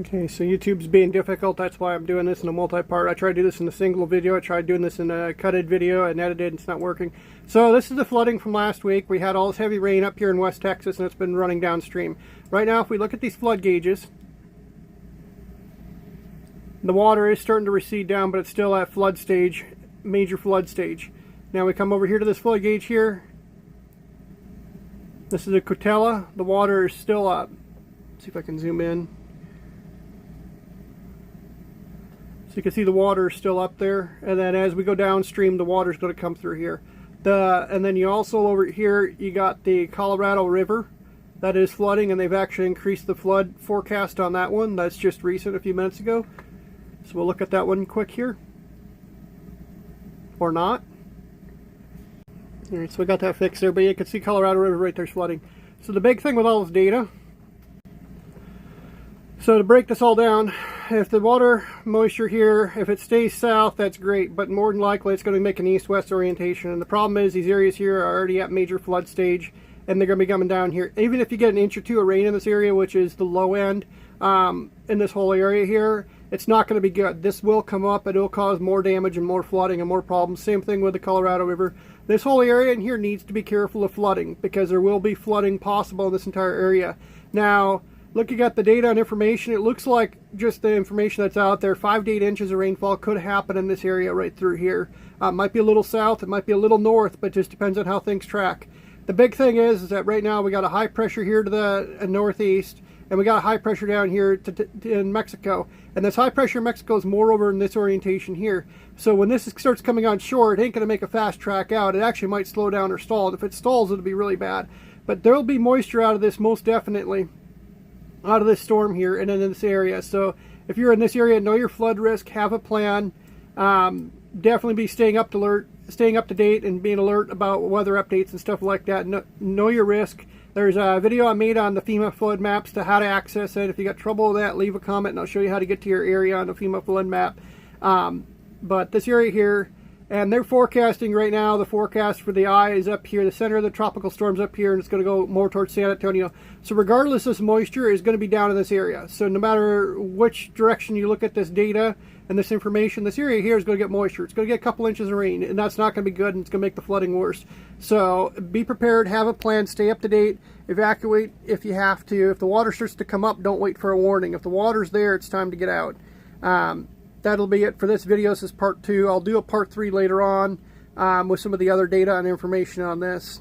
Okay, so YouTube's being difficult. That's why I'm doing this in a multi-part. I tried to do this in a single video. I tried doing this in a cutted video and edited, and it's not working. So this is the flooding from last week. We had all this heavy rain up here in West Texas, and it's been running downstream. Right now, if we look at these flood gauges, the water is starting to recede down, but it's still at flood stage, major flood stage. Now we come over here to this flood gauge here. This is a Cotulla. The water is still up. Let's see if I can zoom in. So you can see the water is still up there, and then as we go downstream, the water is going to come through here. And then you also over here, you got the Colorado River that is flooding, and they've actually increased the flood forecast on that one. That's just recent, a few minutes ago. So we'll look at that one quick here, or not. All right, so we got that fixed there, but you can see Colorado River right there flooding. So the big thing with all this data, so to break this all down, if the water moisture here, if it stays south, that's great, but more than likely it's going to make an east-west orientation. And the problem is these areas here are already at major flood stage, and they're going to be coming down here. Even if you get an inch or two of rain in this area, which is the low end in this whole area here, it's not going to be good. This will come up, and it will cause more damage and more flooding and more problems. Same thing with the Colorado River. This whole area in here needs to be careful of flooding, because there will be flooding possible in this entire area. Now, looking at the data and information, it looks like just the information that's out there, 5 to 8 inches of rainfall could happen in this area right through here. It might be a little south, it might be a little north, but it just depends on how things track. The big thing is that right now we got a high pressure here to the northeast, and we got a high pressure down here in Mexico. And this high pressure in Mexico is more over in this orientation here. So when this starts coming on shore, it ain't going to make a fast track out. It actually might slow down or stall. And if it stalls, it'll be really bad. But there will be moisture out of this most definitely, out of this storm here and in this area. So if you're in this area, know your flood risk, have a plan. Definitely be staying up to date and being alert about weather updates and stuff like that. Know your risk. There's a video I made on the FEMA flood maps to how to access it. If you got trouble with that, leave a comment and I'll show you how to get to your area on the FEMA flood map. But this area here, and they're forecasting right now, the forecast for the eye is up here, the center of the tropical storm's up here, and it's going to go more towards San Antonio. So regardless, this moisture is going to be down in this area. So no matter which direction you look at this data and this information, this area here is going to get moisture. It's going to get a couple inches of rain, and that's not going to be good, and it's going to make the flooding worse. So be prepared, have a plan, stay up to date, evacuate if you have to. If the water starts to come up, don't wait for a warning. If the water's there, it's time to get out. That'll be it for this video. This is part 2. I'll do a part 3 later on with some of the other data and information on this.